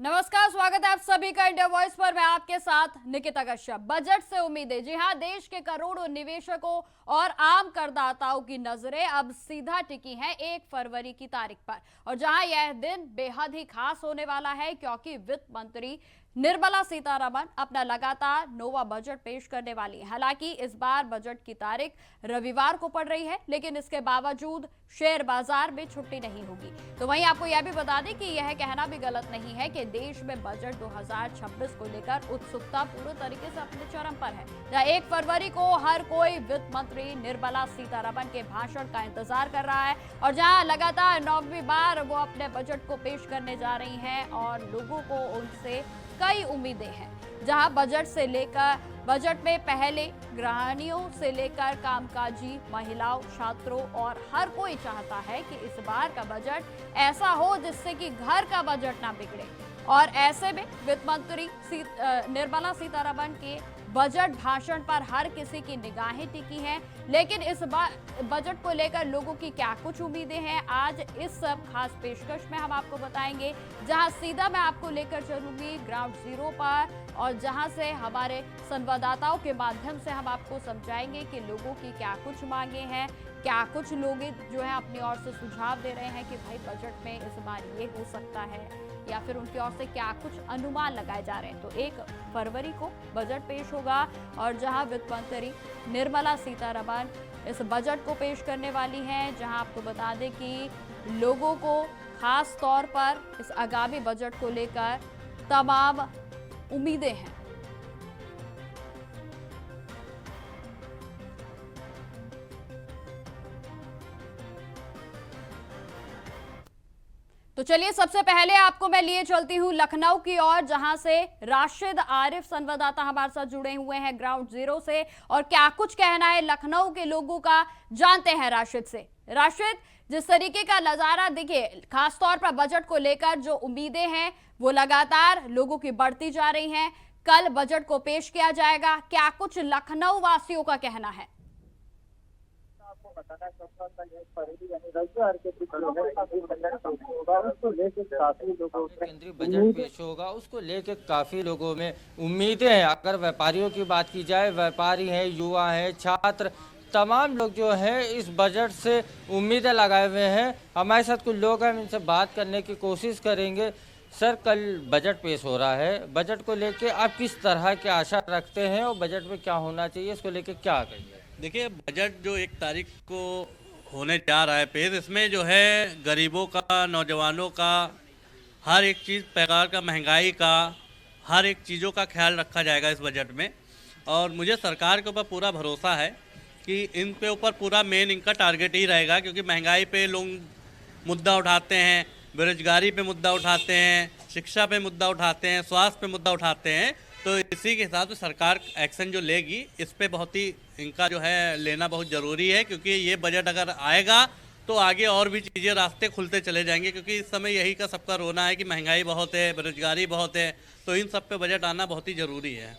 नमस्कार, स्वागत है आप सभी का इंडिया वॉइस पर। मैं आपके साथ निकिता कश्यप। बजट से उम्मीदें, जी हां, देश के करोड़ों निवेशकों और आम करदाताओं की नजरें अब सीधा टिकी हैं 1 फरवरी की तारीख पर, और जहां यह दिन बेहद ही खास होने वाला है क्योंकि वित्त मंत्री निर्मला सीतारमण अपना लगातार नोवा बजट पेश करने वाली है। हालांकि इस बार बजट की तारीख रविवार को पड़ रही है, लेकिन इसके बावजूद शेयर बाजार में छुट्टी नहीं होगी। तो वहीं आपको यह भी बता दें कि यह कहना भी गलत नहीं है कि देश में बजट 2026 को लेकर उत्सुकता पूरे तरीके से अपने चरम पर है। जहां 1 फरवरी को हर कोई वित्त मंत्री निर्मला सीतारमण के भाषण का इंतजार कर रहा है, और जहां लगातार 9वीं बार वो अपने बजट को पेश करने जा रही हैं और लोगों को उनसे कई उम्मीदें हैं। जहां बजट में पहले गृहिणियों से लेकर कामकाजी महिलाओं, छात्रों और हर कोई चाहता है कि इस बार का बजट ऐसा हो जिससे कि घर का बजट ना बिगड़े। और ऐसे में वित्त मंत्री निर्मला सीतारमण के बजट भाषण पर हर किसी की निगाहें टिकी हैं। लेकिन इस बार बजट को लेकर लोगों की क्या कुछ उम्मीदें हैं, आज इस सब खास पेशकश में हम आपको बताएंगे, जहां सीधा मैं आपको लेकर चलूंगी ग्राउंड जीरो पर, और जहां से हमारे संवाददाताओं के माध्यम से हम आपको समझाएंगे कि लोगों की क्या कुछ मांगे हैं, क्या कुछ लोग जो है अपनी ओर से सुझाव दे रहे हैं कि भाई बजट में इस बार ये हो सकता है, या फिर उनकी ओर से क्या कुछ अनुमान लगाए जा रहे हैं। तो 1 फरवरी को बजट पेश होगा, और जहां वित्त मंत्री निर्मला सीतारमण इस बजट को पेश करने वाली हैं, जहां आपको बता दें कि लोगों को खास तौर पर इस आगामी बजट को लेकर तमाम उम्मीदें हैं। तो चलिए, सबसे पहले आपको मैं लिए चलती हूं लखनऊ की ओर, जहां से राशिद आरिफ संवाददाता हमारे साथ जुड़े हुए हैं ग्राउंड जीरो से, और क्या कुछ कहना है लखनऊ के लोगों का जानते हैं राशिद से। राशिद, जिस तरीके का नजारा देखिए, खासतौर पर बजट को लेकर जो उम्मीदें हैं वो लगातार लोगों की बढ़ती जा रही हैं। कल बजट को पेश किया जाएगा, क्या कुछ लखनऊ वासियों का कहना है? केंद्रीय बजट पेश होगा, उसको लेके काफी लोगों में उम्मीदें हैं। अगर व्यापारियों की बात की जाए, व्यापारी हैं, युवा हैं, छात्र, तमाम लोग जो हैं इस बजट से उम्मीदें लगाए हुए हैं। हमारे साथ कुछ लोग हैं, इनसे बात करने की कोशिश करेंगे। सर, कल बजट पेश हो रहा है, बजट को लेके आप किस तरह की आशा रखते हैं और बजट में क्या होना चाहिए, इसको लेके क्या कहिए? देखिए, बजट जो 1 तारीख को होने जा रहा है पेश, इसमें जो है गरीबों का, नौजवानों का, हर एक चीज़, प्रकार का, महंगाई का, हर एक चीज़ों का ख्याल रखा जाएगा इस बजट में। और मुझे सरकार के ऊपर पूरा भरोसा है कि इन पे ऊपर पूरा मेन इनका टारगेट ही रहेगा, क्योंकि महंगाई पे लोग मुद्दा उठाते हैं, बेरोजगारी पे मुद्दा उठाते हैं, शिक्षा पे मुद्दा उठाते हैं, स्वास्थ्य पे मुद्दा उठाते हैं। तो इसी के हिसाब से सरकार एक्शन जो लेगी इस पे बहुत ही इनका जो है लेना बहुत ज़रूरी है, क्योंकि ये बजट अगर आएगा तो आगे और भी चीज़ें, रास्ते खुलते चले जाएंगे। क्योंकि इस समय यही का सबका रोना है कि महंगाई बहुत है, बेरोजगारी बहुत है, तो इन सब पे बजट आना बहुत ही ज़रूरी है।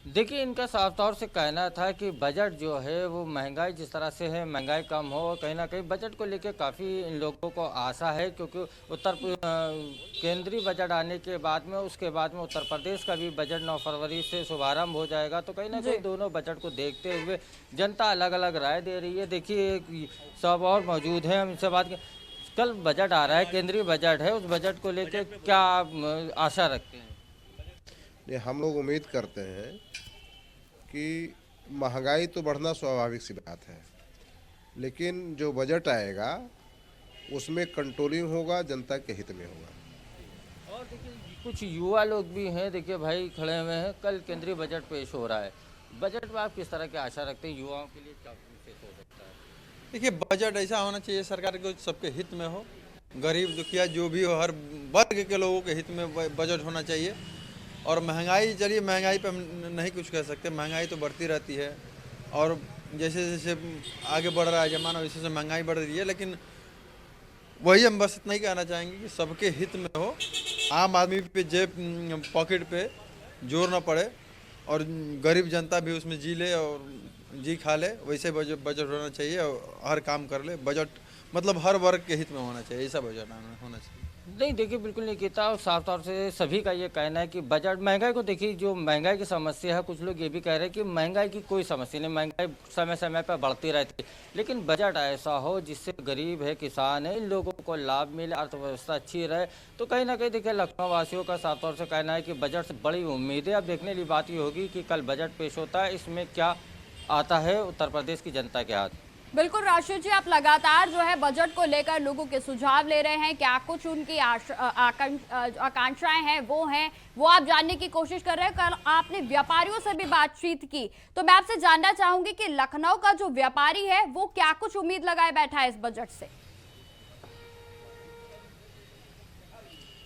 देखिए, इनका साफ तौर से कहना था कि बजट जो है वो महंगाई जिस तरह से है, महंगाई कम हो। और कहीं ना कहीं बजट को लेके काफ़ी इन लोगों को आशा है, क्योंकि केंद्रीय बजट आने के बाद में, उसके बाद में उत्तर प्रदेश का भी बजट 9 फरवरी से शुभारंभ हो जाएगा। तो कहीं ना कहीं दोनों बजट को देखते हुए जनता अलग अलग राय दे रही है। देखिए, सब और मौजूद हैं, हम इनसे बात करें। कल बजट आ रहा है, केंद्रीय बजट है, उस बजट को लेकर क्या आशा रखते हैं? हम लोग उम्मीद करते हैं कि महंगाई तो बढ़ना स्वाभाविक सी बात है, लेकिन जो बजट आएगा उसमें कंट्रोलिंग होगा, जनता के हित में होगा। और देखिए, कुछ युवा लोग भी हैं, देखिए भाई खड़े हुए हैं। कल केंद्रीय बजट पेश हो रहा है, बजट में आप किस तरह की आशा रखते हैं? युवाओं के लिए क्या विशेष हो सकता है? देखिए, बजट ऐसा होना चाहिए सरकार को सबके हित में हो, गरीब दुखिया जो भी हो, हर वर्ग के लोगों के हित में बजट होना चाहिए। और महंगाई, चलिए महंगाई पे हम नहीं कुछ कह सकते, महंगाई तो बढ़ती रहती है, और जैसे जैसे आगे बढ़ रहा है ज़माना वैसे वैसे महंगाई बढ़ रही है। लेकिन वही हम बस इतना ही कहना चाहेंगे कि सबके हित में हो, आम आदमी पे जेब पॉकेट पे जोर ना पड़े, और गरीब जनता भी उसमें जी ले और जी खा ले, वैसे बजट होना चाहिए और हर काम कर ले। बजट मतलब हर वर्ग के हित में होना चाहिए, ऐसा बजट होना चाहिए। नहीं देखिए, बिल्कुल नहीं किया। और साफ तौर से सभी का ये कहना है कि बजट महंगाई को देखिए, जो महंगाई की समस्या है, कुछ लोग ये भी कह रहे हैं कि महंगाई की कोई समस्या नहीं, महंगाई समय समय पर बढ़ती रहती है, लेकिन बजट ऐसा हो जिससे गरीब है, किसान है, इन लोगों को लाभ मिले, अर्थव्यवस्था अच्छी रहे। तो कहीं ना कहीं देखिए, लखनऊ वासियों का साफ तौर से कहना है कि बजट से बड़ी उम्मीदें। अब देखने वाली बात ये होगी कि कल बजट पेश होता है, इसमें क्या आता है उत्तर प्रदेश की जनता के हाथ। बिल्कुल राशिद जी, आप लगातार जो है बजट को लेकर लोगों के सुझाव ले रहे हैं, क्या कुछ उनकी आकांक्षाएं हैं वो आप जानने की कोशिश कर रहे हैं। कल आपने व्यापारियों से भी बातचीत की, तो मैं आपसे जानना चाहूंगी कि लखनऊ का जो व्यापारी है वो क्या कुछ उम्मीद लगाए बैठा है इस बजट से।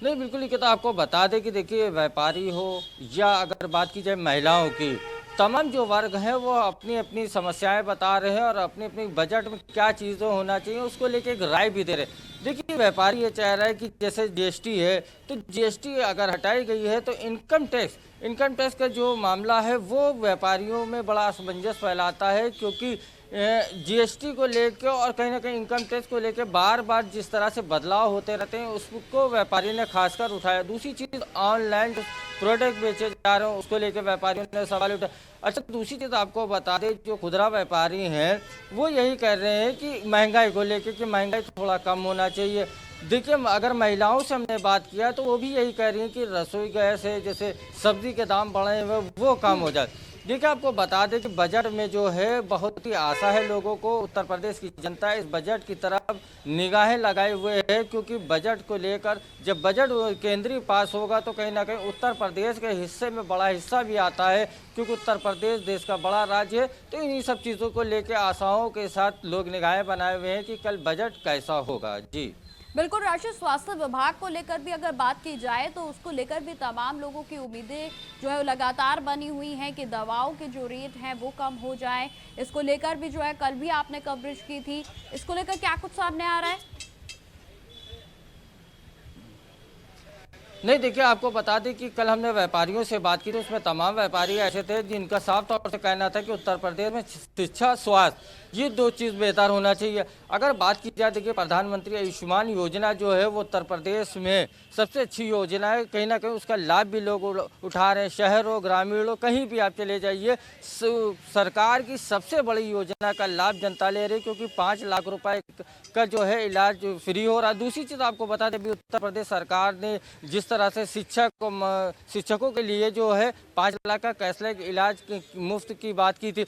नहीं बिल्कुल, ये तो आपको बता दें कि देखिए, व्यापारी हो या अगर बात की जाए महिलाओं की, तमाम जो वर्ग हैं वो अपनी अपनी समस्याएं बता रहे हैं और अपनी अपनी बजट में क्या चीज़ें होना चाहिए उसको लेके एक राय भी दे रहे हैं। देखिए, व्यापारी ये चाह रहा है कि जैसे जीएसटी है, तो जीएसटी अगर हटाई गई है तो इनकम टैक्स का जो मामला है वो व्यापारियों में बड़ा असमंजस फैलाता है, क्योंकि जीएसटी को लेकर और कहीं ना कहीं इनकम टैक्स को लेकर बार बार जिस तरह से बदलाव होते रहते हैं उसको व्यापारी ने खासकर उठाया। दूसरी चीज़, ऑनलाइन जो प्रोडक्ट बेचे जा रहे हैं उसको लेकर व्यापारियों ने सवाल उठाया। अच्छा, दूसरी चीज़ आपको बता दें, जो खुदरा व्यापारी हैं वो यही कह रहे हैं कि महंगाई को लेकर कि महंगाई थोड़ा कम होना चाहिए। देखिए, अगर महिलाओं से हमने बात किया तो वो भी यही कह रही हैं कि रसोई गैस है, जैसे सब्जी के दाम बढ़े हुए वो कम हो जाए। देखिए, आपको बता दें कि बजट में जो है बहुत ही आशा है लोगों को। उत्तर प्रदेश की जनता इस बजट की तरफ निगाहें लगाए हुए है, क्योंकि बजट को लेकर जब बजट केंद्रीय पास होगा तो कहीं ना कहीं उत्तर प्रदेश के हिस्से में बड़ा हिस्सा भी आता है, क्योंकि उत्तर प्रदेश देश का बड़ा राज्य है। तो इन्हीं सब चीज़ों को लेकर आशाओं के साथ लोग निगाहें बनाए हुए हैं कि कल बजट कैसा होगा। जी बिल्कुल राशिद, स्वास्थ्य विभाग को लेकर भी अगर बात की जाए तो उसको लेकर भी तमाम लोगों की उम्मीदें जो है लगातार बनी हुई हैं कि दवाओं के जो रेट हैं वो कम हो जाए। इसको लेकर भी जो है कल भी आपने कवरेज की थी, इसको लेकर क्या कुछ सामने आ रहा है? नहीं देखिए, आपको बता दें कि कल हमने व्यापारियों से बात की तो उसमें तमाम व्यापारी ऐसे थे जिनका साफ तौर से कहना था कि उत्तर प्रदेश में शिक्षा, स्वास्थ्य, ये दो चीज़ बेहतर होना चाहिए। अगर बात की जाए, देखिए, प्रधानमंत्री आयुष्मान योजना जो है वो उत्तर प्रदेश में सबसे अच्छी योजना है। कहीं ना कहीं उसका लाभ भी लोग उठा रहे हैं, शहर हो, ग्रामीण हो, कहीं भी आप चले जाइए, सरकार की सबसे बड़ी योजना का लाभ जनता ले रही है, क्योंकि 5 लाख रुपए का जो है इलाज फ्री हो रहा है। दूसरी चीज़ आपको बता दें, अभी उत्तर प्रदेश सरकार ने जिस तरह से शिक्षकों के लिए जो है 5 लाख का कैशलेस इलाज मुफ्त की बात की थी।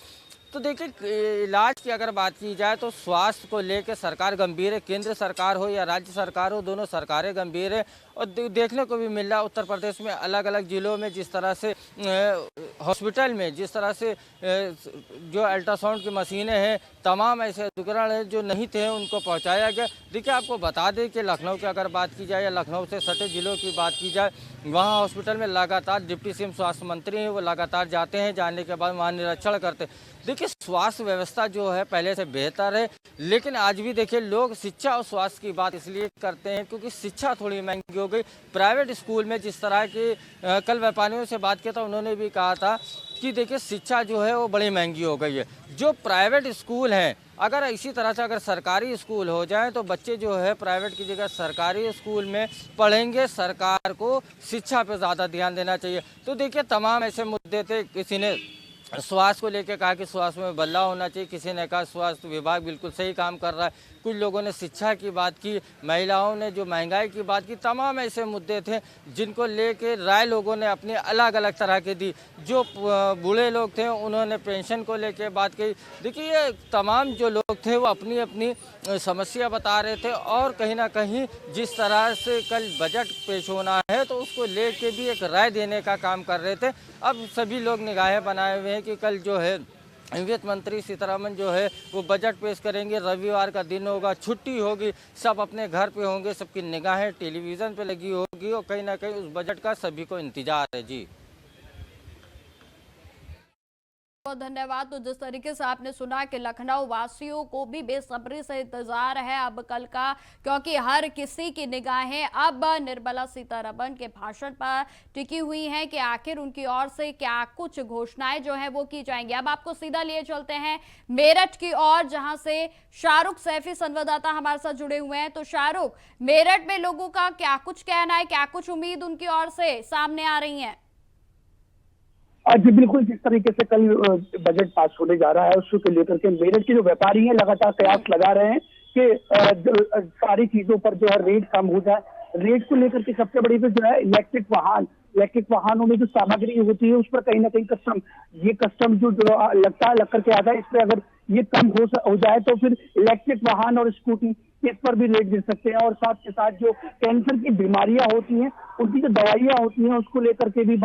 तो देखिए, इलाज की अगर बात की जाए तो स्वास्थ्य को लेकर सरकार गंभीर है, केंद्र सरकार हो या राज्य सरकार हो, दोनों सरकारें गंभीर है। और देखने को भी मिल रहा है उत्तर प्रदेश में अलग अलग ज़िलों में जिस तरह से हॉस्पिटल में जिस तरह से जो अल्ट्रासाउंड की मशीनें हैं, तमाम ऐसे उपकरण हैं जो नहीं थे उनको पहुंचाया गया। देखिए, आपको बता दें कि लखनऊ की अगर बात की जाए या लखनऊ से सटे ज़िलों की बात की जाए, वहाँ हॉस्पिटल में लगातार डिप्टी सीएम स्वास्थ्य मंत्री हैं, वो लगातार जाते हैं, जाने के बाद वहाँ निरीक्षण करते हैं। देखिए, स्वास्थ्य व्यवस्था जो है पहले से बेहतर है, लेकिन आज भी देखिए लोग शिक्षा और स्वास्थ्य की बात इसलिए करते हैं क्योंकि शिक्षा थोड़ी महंगी हो गई। प्राइवेट स्कूल में जिस तरह की कल व्यापारियों से बात किया था, उन्होंने भी कहा था कि देखिए शिक्षा जो है वो बड़ी महंगी हो गई है। जो प्राइवेट स्कूल हैं, अगर इसी तरह से अगर सरकारी स्कूल हो जाए तो बच्चे जो है प्राइवेट की जगह सरकारी स्कूल में पढ़ेंगे। सरकार को शिक्षा पर ज़्यादा ध्यान देना चाहिए। तो देखिए, तमाम ऐसे मुद्दे थे। किसी ने स्वास्थ्य को लेकर कहा कि स्वास्थ्य में बदलाव होना चाहिए, किसी ने कहा स्वास्थ्य विभाग बिल्कुल सही काम कर रहा है, कुछ लोगों ने शिक्षा की बात की, महिलाओं ने जो महंगाई की बात की। तमाम ऐसे मुद्दे थे जिनको लेके राय लोगों ने अपनी अलग अलग तरह की दी। जो बूढ़े लोग थे उन्होंने पेंशन को लेके बात की। देखिए, ये तमाम जो लोग थे वो अपनी अपनी समस्या बता रहे थे, और कहीं ना कहीं जिस तरह से कल बजट पेश होना है तो उसको लेके भी एक राय देने का काम कर रहे थे। अब सभी लोग निगाहें बनाए हुए हैं कि कल जो है वित्त मंत्री सीतारमण जो है वो बजट पेश करेंगे। रविवार का दिन होगा, छुट्टी होगी, सब अपने घर पे होंगे, सबकी निगाहें टेलीविज़न पे लगी होगी और कहीं ना कहीं उस बजट का सभी को इंतजार है। जी। बहुत धन्यवाद। तो जिस तरीके से आपने सुना कि लखनऊ वासियों को भी बेसब्री से इंतजार है अब कल का, क्योंकि हर किसी की निगाहें अब निर्मला सीतारमण के भाषण पर टिकी हुई हैं कि आखिर उनकी ओर से क्या कुछ घोषणाएं जो है वो की जाएंगी। अब आपको सीधा लिए चलते हैं मेरठ की ओर, जहां से शाहरुख सैफी संवाददाता हमारे साथ जुड़े हुए हैं। तो शाहरुख, मेरठ में लोगों का क्या कुछ कहना है, क्या कुछ उम्मीद उनकी ओर से सामने आ रही है? जी बिल्कुल, जिस तरीके से कल बजट पास होने जा रहा है उसको लेकर के मेरठ के जो व्यापारी हैं लगातार कयास लगा रहे हैं कि सारी चीजों पर जो है रेट कम हो जाए। रेट को लेकर के सबसे बड़ी तो जो है इलेक्ट्रिक वाहनों में जो सामग्री होती है उस पर कहीं ना कहीं कस्टम जो लग करके आता है, इस पर अगर ये कम हो जाए तो फिर इलेक्ट्रिक वाहन और स्कूटी इस पर भी रेट गिर सकते हैं। और साथ के साथ जो कैंसर की बीमारियां होती हैं उनकी जो दवाइयां होती हैं उसको लेकर के भी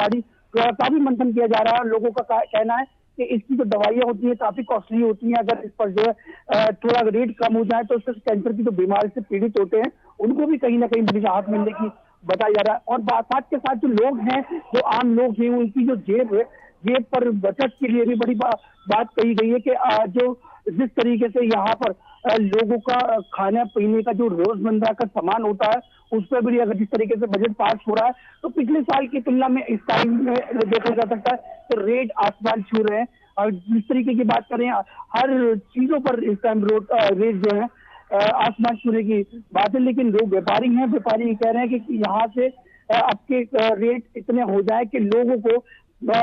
काफी मंथन किया जा रहा है। लोगों का कहना है कि इसकी जो दवाइयां होती है काफी कॉस्टली होती हैं, अगर इस पर जो है थोड़ा रेट कम हो जाए तो उससे कैंसर की जो बीमारी से पीड़ित होते हैं उनको भी कहीं ना कहीं बड़ी राहत मिलने की बताया जा रहा है। और साथ के साथ जो लोग हैं, जो आम लोग हैं, उनकी जो जेब पर बचत के लिए भी बड़ी बात कही गई है कि जो जिस तरीके से यहाँ पर लोगों का खाने पीने का जो रोजमर्रा का सामान होता है उस पर भी अगर जिस तरीके से बजट पास हो रहा है तो पिछले साल की तुलना में इस टाइम में देखा जा सकता है तो रेट आसमान छू रहे हैं। और जिस तरीके की बात करें हर चीजों पर इस टाइम रेट जो है आसमान छूने की बात है। लेकिन लोग व्यापारी कह रहे हैं कि यहाँ से आपके रेट इतने हो जाए कि लोगों को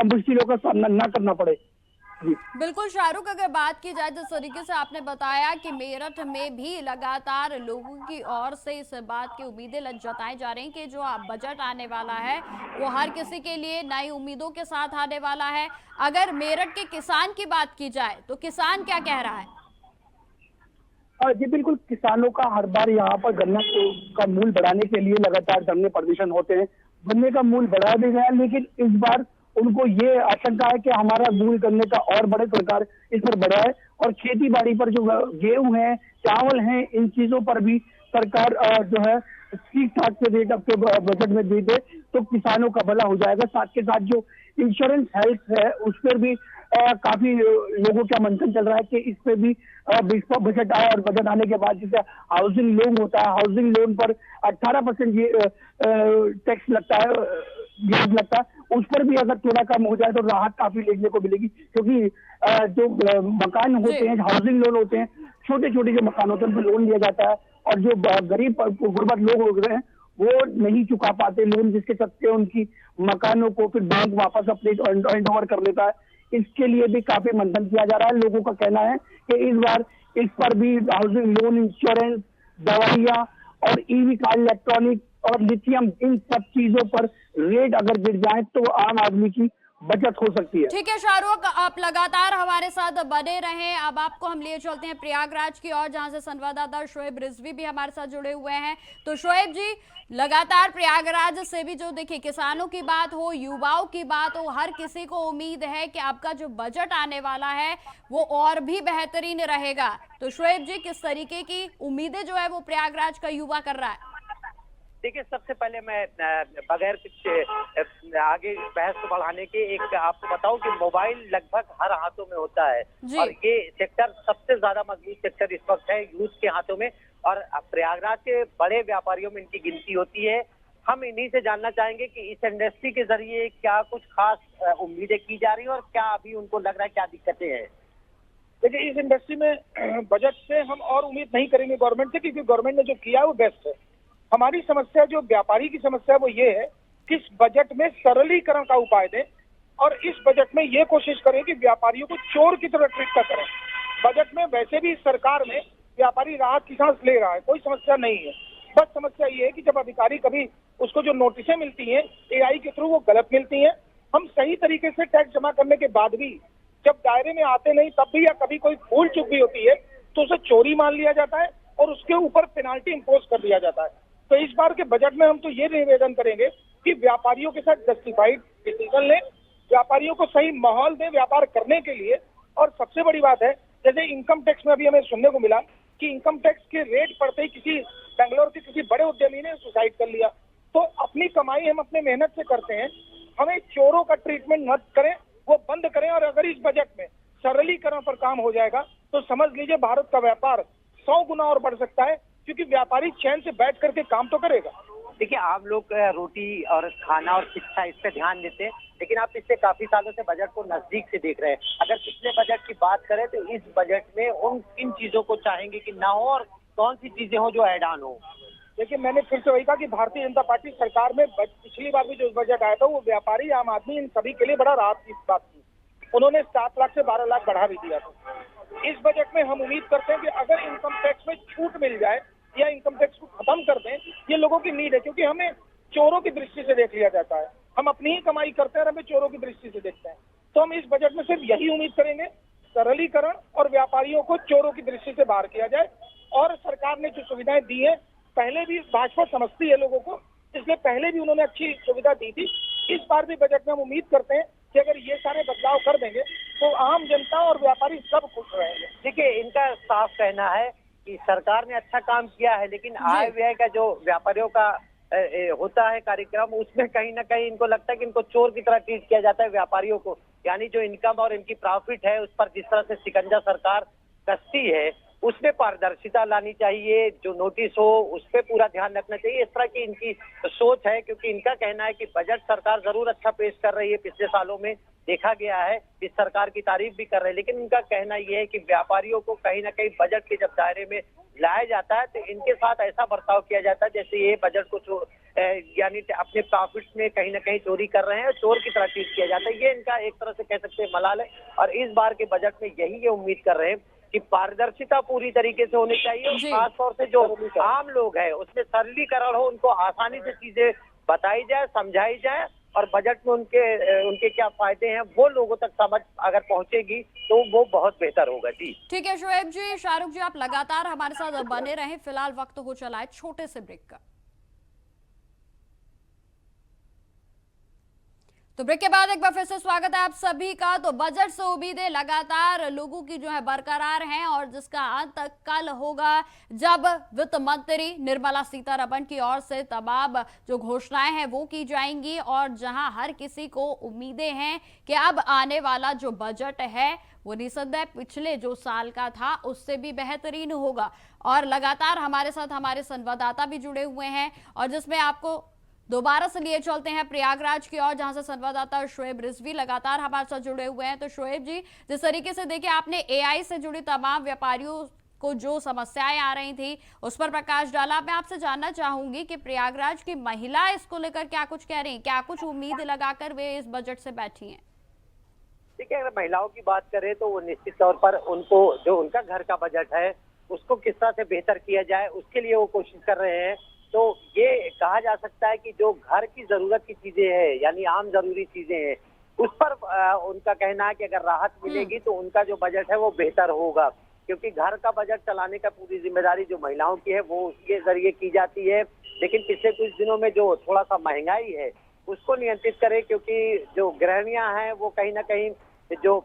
मुश्किलों का सामना न करना पड़े। बिल्कुल शाहरुख, अगर बात की जाए जिस तरीके से आपने बताया कि मेरठ में भी लगातार लोगों की ओर से इस बात की उम्मीदें जताई जा रही कि जो बजट आने वाला है वो हर किसी के लिए नई उम्मीदों के साथ आने वाला है। अगर मेरठ के किसान की बात की जाए तो किसान क्या कह रहा है? जी बिल्कुल, किसानों का हर बार यहाँ पर गन्ना का मूल्य बढ़ाने के लिए लगातार धरने प्रदर्शन होते हैं। गन्ने का मूल्य बढ़ा भी गया, लेकिन इस बार उनको ये आशंका है कि हमारा मूल्य गन्ने का और बढ़े, सरकार इस पर बढ़ाए। और खेती बाड़ी पर जो गेहूं है, चावल है, इन चीजों पर भी सरकार जो है ठीक ठाक से रेट आपके बजट में दे दे तो किसानों का भला हो जाएगा। साथ के साथ जो इंश्योरेंस हेल्थ है उस पर भी काफी लोगों का मंथन चल रहा है कि इस पे भी बजट आए। और बजट आने के बाद जैसे हाउसिंग लोन होता है, हाउसिंग लोन पर 18% ये टैक्स लगता है, ब्याज लगता है, उस पर भी अगर थोड़ा कम हो जाए तो राहत काफी देखने को मिलेगी। क्योंकि जो मकान होते हैं, हाउसिंग लोन होते हैं, छोटे छोटे जो मकान होते हैं उन पर लोन लिया जाता है और जो गरीब गुर्बत लोग हो गए हैं वो नहीं चुका पाते लोन, जिसके चलते उनकी मकानों को फिर बैंक वापस अपने हैंड ओवर कर लेता है। इसके लिए भी काफी मंथन किया जा रहा है। लोगों का कहना है कि इस बार इस पर भी हाउसिंग लोन, इंश्योरेंस, दवाइयां और ईवी कार, इलेक्ट्रॉनिक और लिथियम, इन सब चीजों पर रेट अगर गिर जाए तो आम आदमी की बचत हो सकती है। ठीक है शाहरुख, आप लगातार हमारे साथ बने रहें। अब आपको हम लिए चलते हैं प्रयागराज की ओर, जहां से संवाददाता शोएब रिजवी भी हमारे साथ जुड़े हुए हैं। तो शोएब जी, लगातार प्रयागराज से भी जो देखिए किसानों की बात हो, युवाओं की बात हो, हर किसी को उम्मीद है कि आपका जो बजट आने वाला है वो और भी बेहतरीन रहेगा। तो शोएब जी, किस तरीके की उम्मीदें जो है वो प्रयागराज का युवा कर रहा है? देखिए, सबसे पहले मैं बगैर कुछ आगे बहस को बढ़ाने के एक आपको बताऊं कि मोबाइल लगभग हर हाथों में होता है और ये सेक्टर सबसे ज्यादा मजबूत सेक्टर इस वक्त है यूथ के हाथों में। और प्रयागराज के बड़े व्यापारियों में इनकी गिनती होती है। हम इन्हीं से जानना चाहेंगे कि इस इंडस्ट्री के जरिए क्या कुछ खास उम्मीदें की जा रही है और क्या अभी उनको लग रहा है क्या दिक्कतें हैं। देखिए, इस इंडस्ट्री में बजट से हम और उम्मीद नहीं करेंगे गवर्नमेंट से, क्योंकि गवर्नमेंट ने जो किया है वो बेस्ट है। हमारी समस्या, जो व्यापारी की समस्या, वो ये है कि इस बजट में सरलीकरण का उपाय दें और इस बजट में ये कोशिश करें कि व्यापारियों को चोर की तरह ट्रीट न करें। बजट में वैसे भी सरकार में व्यापारी राहत की सांस ले रहा है, कोई समस्या नहीं है। बस समस्या ये है कि जब अधिकारी कभी उसको जो नोटिसें मिलती हैं AI के थ्रू वो गलत मिलती हैं। हम सही तरीके से टैक्स जमा करने के बाद भी जब दायरे में आते नहीं तब भी, या कभी कोई भूल चूक भी होती है तो उसे चोरी मान लिया जाता है और उसके ऊपर पेनाल्टी इम्पोज कर दिया जाता है। तो इस बार के बजट में हम तो ये निवेदन करेंगे कि व्यापारियों के साथ जस्टिफाइड डिसीजन लें, व्यापारियों को सही माहौल दें व्यापार करने के लिए। और सबसे बड़ी बात है, जैसे इनकम टैक्स में अभी हमें सुनने को मिला कि इनकम टैक्स के रेट पड़ते ही किसी बेंगलोर के किसी बड़े उद्यमी ने सुसाइड कर लिया। तो अपनी कमाई हम अपने मेहनत से करते हैं, हमें चोरों का ट्रीटमेंट मत करें वो बंद करें। और अगर इस बजट में सरलीकरण पर काम हो जाएगा तो समझ लीजिए भारत का व्यापार 100 गुना और बढ़ सकता है, क्योंकि व्यापारी चैन से बैठ करके काम तो करेगा। देखिए, आम लोग रोटी और खाना और शिक्षा इस पे ध्यान देते हैं, लेकिन आप पिछले काफी सालों से बजट को नजदीक से देख रहे हैं। अगर पिछले बजट की बात करें तो इस बजट में उन किन चीजों को चाहेंगे कि ना हो और कौन सी चीजें हो जो ऐड ऑन हो? देखिए, मैंने फिर से वही कहा कि भारतीय जनता पार्टी सरकार में पिछली बार भी जो बजट आया था वो व्यापारी, आम आदमी, इन सभी के लिए बड़ा राहत की बात थी। उन्होंने 7 लाख से 12 लाख बढ़ा भी दिया था। इस बजट में हम उम्मीद करते हैं कि अगर इनकम टैक्स में छूट मिल जाए या इनकम टैक्स को खत्म कर दें, ये लोगों की नीड है, क्योंकि हमें चोरों की दृष्टि से देख लिया जाता है। हम अपनी ही कमाई करते हैं और हमें चोरों की दृष्टि से देखते हैं। तो हम इस बजट में सिर्फ यही उम्मीद करेंगे, सरलीकरण और व्यापारियों को चोरों की दृष्टि से बाहर किया जाए। और सरकार ने जो सुविधाएं दी है, पहले भी भाजपा समझती है लोगों को, इसलिए पहले भी उन्होंने अच्छी सुविधा दी थी। इस बार भी बजट में हम उम्मीद करते हैं कि अगर ये सारे बदलाव कर देंगे तो आम जनता और व्यापारी सब खुश रहेंगे। देखिए, इनका साफ कहना है कि सरकार ने अच्छा काम किया है, लेकिन आय व्यय का जो व्यापारियों का होता है कार्यक्रम, उसमें कहीं ना कहीं इनको लगता है कि इनको चोर की तरह ट्रीट किया जाता है व्यापारियों को। यानी जो इनकम और इनकी प्रॉफिट है उस पर जिस तरह से शिकंजा सरकार कसती है, उसमें पारदर्शिता लानी चाहिए। जो नोटिस हो उस पर पूरा ध्यान रखना चाहिए। इस तरह की इनकी सोच है, क्योंकि इनका कहना है कि बजट सरकार जरूर अच्छा पेश कर रही है, पिछले सालों में देखा गया है, इस सरकार की तारीफ भी कर रहे हैं, लेकिन इनका कहना यह है कि व्यापारियों को कहीं ना कहीं बजट के जब दायरे में लाया जाता है तो इनके साथ ऐसा बर्ताव किया जाता है जैसे ये बजट को यानी अपने प्रॉफिट में कहीं ना कहीं चोरी कर रहे हैं, चोर की तरह ट्रीट किया जाता है। ये इनका एक तरह से कह सकते हैं मलाल है। और इस बार के बजट में यही ये उम्मीद कर रहे हैं कि पारदर्शिता पूरी तरीके से होनी चाहिए और खासतौर से जो आम लोग हैं उसमें सरलीकरण हो, उनको आसानी से चीजें बताई जाए, समझाई जाए, और बजट में उनके क्या फायदे हैं वो लोगों तक समझ अगर पहुंचेगी तो वो बहुत बेहतर होगा। जी ठीक है शोएब जी, शाहरुख जी, आप लगातार हमारे साथ बने रहें। फिलहाल वक्त हो चला है छोटे से ब्रेक का। तो ब्रेक के बाद एक बार फिर से स्वागत है आप सभी का। तो बजट से उम्मीदें लगातार लोगों की जो है बरकरार हैं, और जिसका अंत कल होगा जब वित्त मंत्री निर्मला सीतारमण की ओर से तमाम जो घोषणाएं हैं वो की जाएंगी, और जहां हर किसी को उम्मीदें हैं कि अब आने वाला जो बजट है वो निसंदेह पिछले जो साल का था उससे भी बेहतरीन होगा। और लगातार हमारे साथ हमारे संवाददाता भी जुड़े हुए हैं, और जिसमें आपको दोबारा से लिए चलते हैं प्रयागराज की ओर, जहां से संवाददाता शोएब रिजवी लगातार हमारे साथ जुड़े हुए हैं। तो शोएब जी, जिस तरीके से देखिए आपने एआई से जुड़ी तमाम व्यापारियों को जो समस्याएं आ रही थी उस पर प्रकाश डाला, मैं आपसे जानना चाहूंगी कि प्रयागराज की महिला इसको लेकर क्या कुछ कह रही हैं, क्या कुछ उम्मीद लगाकर वे इस बजट से बैठी हैं? देखिए, अगर महिलाओं की बात करें तो वो निश्चित तौर पर उनको जो उनका घर का बजट है उसको किस तरह से बेहतर किया जाए उसके लिए वो कोशिश कर रहे हैं। तो ये कहा जा सकता है कि जो घर की जरूरत की चीजें हैं, यानी आम जरूरी चीजें हैं, उस पर उनका कहना है कि अगर राहत मिलेगी तो उनका जो बजट है वो बेहतर होगा, क्योंकि घर का बजट चलाने का पूरी जिम्मेदारी जो महिलाओं की है वो उसके जरिए की जाती है। लेकिन पिछले कुछ दिनों में जो थोड़ा सा महंगाई है उसको नियंत्रित करे, क्योंकि जो गृहिणियां हैं वो कहीं ना कहीं जो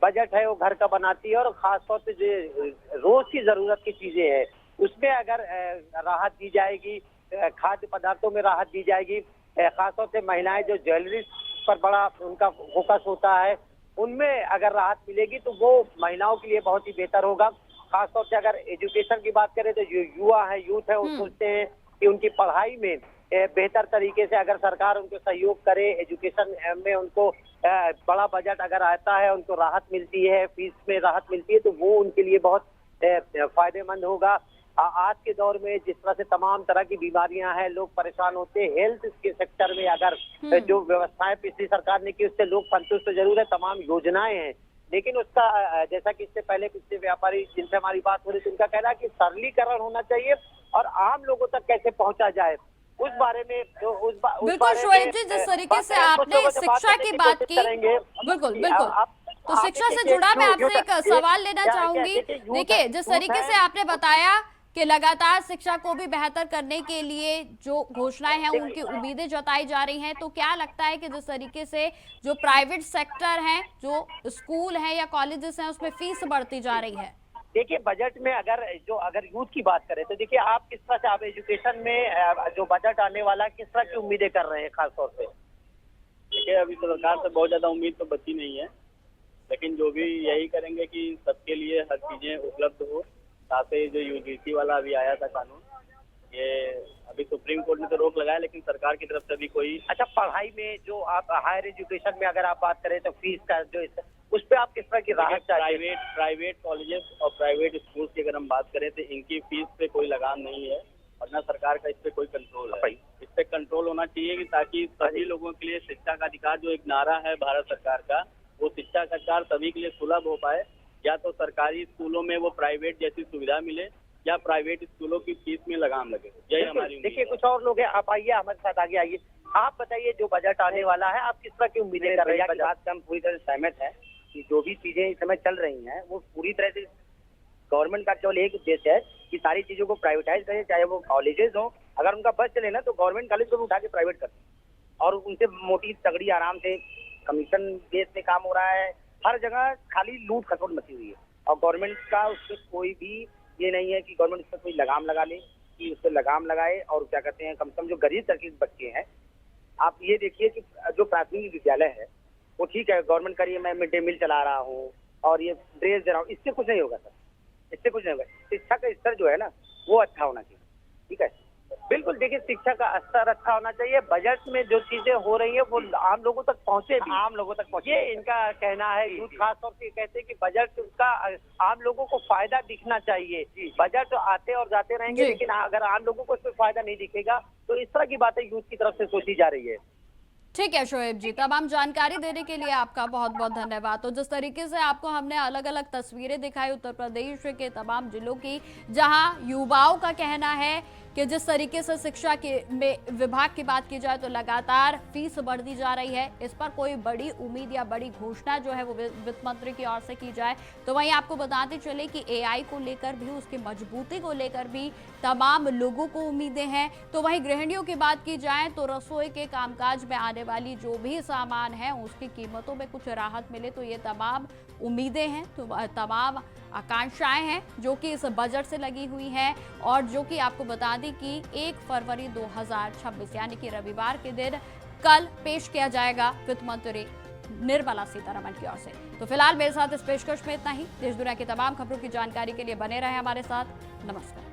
बजट है वो घर का बनाती है, और खासतौर से जो रोज की जरूरत की चीजें हैं उसमें अगर राहत दी जाएगी, खाद्य पदार्थों में राहत दी जाएगी, खासतौर से महिलाएं जो ज्वेलरी पर बड़ा उनका फोकस होता है उनमें अगर राहत मिलेगी तो वो महिलाओं के लिए बहुत ही बेहतर होगा। खासतौर से अगर एजुकेशन की बात करें तो जो युवा है, यूथ है, वो सोचते हैं कि उनकी पढ़ाई में बेहतर तरीके से अगर सरकार उनको सहयोग करे, एजुकेशन में उनको बड़ा बजट अगर आता है, उनको राहत मिलती है, फीस में राहत मिलती है, तो वो उनके लिए बहुत फायदेमंद होगा। आज के दौर में जिस तरह से तमाम तरह की बीमारियां हैं, लोग परेशान होते हैं, हेल्थ के सेक्टर में अगर जो व्यवस्थाएं पिछली सरकार ने की उससे लोग संतुष्ट जरूर है, तमाम योजनाएं हैं, लेकिन उसका जैसा कि इससे पहले पिछले व्यापारी जिनसे हमारी बात हो रही थी उनका कहना है कि सरलीकरण होना चाहिए और आम लोगों तक कैसे पहुंचा जाए उस बारे में बिल्कुल शोएब जी, जिस तरीके से आपने शिक्षा की बात की, बिल्कुल बिल्कुल, तो शिक्षा से जुड़ा मैं आपसे एक सवाल लेना चाहूंगी। देखिए, जिस तरीके से आपने बताया कि लगातार शिक्षा को भी बेहतर करने के लिए जो घोषणाएं हैं उनकी उम्मीदें जताई जा रही हैं, तो क्या लगता है कि जिस तरीके से जो प्राइवेट सेक्टर हैं, जो स्कूल हैं या कॉलेजेस हैं, उसमें फीस बढ़ती जा रही है? देखिए, बजट में अगर यूथ की बात करें तो देखिए आप किस तरह से आप एजुकेशन में जो बजट आने वाला किस तरह की उम्मीदें कर रहे हैं खासतौर से? देखिए अभी तो सरकार से बहुत ज़्यादा उम्मीद तो बची नहीं है, लेकिन जो भी यही करेंगे कि सबके लिए हर चीज़ें उपलब्ध हो। साथ ही जो यूजीसी वाला अभी आया था कानून, ये अभी सुप्रीम कोर्ट ने तो रोक लगाया, लेकिन सरकार की तरफ से भी कोई अच्छा, पढ़ाई में जो आप हायर एजुकेशन में अगर आप बात करें तो फीस का जो उस पर आप किस तरह की राहत चाहिए? प्राइवेट कॉलेजेस और प्राइवेट स्कूल की अगर हम बात करें तो इनकी फीस पे कोई लगाम नहीं है और न सरकार का इस पे कोई कंट्रोल है। इस पे कंट्रोल होना चाहिए कि ताकि सभी लोगों के लिए शिक्षा का अधिकार, जो एक नारा है भारत सरकार का, वो शिक्षा का अधिकार सभी के लिए सुलभ हो पाए। या तो सरकारी स्कूलों में वो प्राइवेट जैसी सुविधा मिले या प्राइवेट स्कूलों की फीस में लगाम लगे। यही हमारी उम्मीद देखिए है। कुछ और लोग हैं, आप आइए हमारे साथ आगे आइए। आप बताइए जो बजट आने वाला है, आप किस तरह की उम्मीदें कर रहे हैं? बात से हम पूरी तरह सहमत हैं कि जो भी चीजें इस समय चल रही हैं वो पूरी तरह से गवर्नमेंट का केवल एक उद्देश्य है कि सारी चीजों को प्राइवेटाइज करें, चाहे वो कॉलेजेस हो। अगर उनका बस चले ना तो गवर्नमेंट कॉलेज को भी उठा के प्राइवेट करते हैं और उनसे मोटी तगड़ी आराम से कमीशन बेस में काम हो रहा है। हर जगह खाली लूट खसोट मची हुई है और गवर्नमेंट का उस पर कोई भी ये नहीं है कि गवर्नमेंट उस पर कोई लगाम लगा ले, कि उस पर लगाम लगाए। और क्या कहते हैं, कम से कम जो गरीब तबके के बच्चे हैं, आप ये देखिए कि जो प्राथमिक विद्यालय है वो ठीक है, गवर्नमेंट करिए मैं मिड डे मील चला रहा हूँ और ये ड्रेस दे रहा हूँ, इससे कुछ नहीं होगा सर, इससे कुछ नहीं होगा। शिक्षा का स्तर जो है ना वो अच्छा होना चाहिए, ठीक है। बिल्कुल, देखिए शिक्षा का स्तर अच्छा होना चाहिए। बजट में जो चीजें हो रही है वो आम लोगों तक पहुंचे भी, आम लोगों तक पहुंचे, ये इनका कहना है। यूथ खास तौर से कहते हैं कि बजट का आम लोगों को फायदा दिखना चाहिए। बजट तो आते और जाते रहेंगे, लेकिन अगर आम लोगों को इसमें फायदा नहीं दिखेगा तो इस तरह की बातें यूथ की तरफ से सोची जा रही है। ठीक है शोएब जी, तमाम जानकारी देने के लिए आपका बहुत बहुत धन्यवाद। तो जिस तरीके से आपको हमने अलग अलग तस्वीरें दिखाई उत्तर प्रदेश के तमाम जिलों की, जहां युवाओं का कहना है कि जिस तरीके से शिक्षा के में विभाग की बात की जाए तो लगातार फीस बढ़ती जा रही है, इस पर कोई बड़ी उम्मीद या बड़ी घोषणा जो है वो वित्त मंत्री की ओर से की जाए। तो वहीं आपको बताते चले कि एआई को लेकर भी, उसकी मजबूती को लेकर भी तमाम लोगों को उम्मीदें हैं। तो वहीं गृहिणियों की बात की जाए तो रसोई के कामकाज में आने वाली जो भी सामान है उसकी कीमतों में कुछ राहत मिले, तो ये तमाम उम्मीदें हैं, तो तमाम आकांक्षाएं हैं जो कि इस बजट से लगी हुई हैं। और जो कि आपको बता दें कि 1 फरवरी 2026 यानी कि रविवार के दिन कल पेश किया जाएगा वित्त मंत्री निर्मला सीतारमण की ओर से। तो फिलहाल मेरे साथ इस पेशकश में इतना ही। देश दुनिया की तमाम खबरों की जानकारी के लिए बने रहे हमारे साथ। नमस्कार।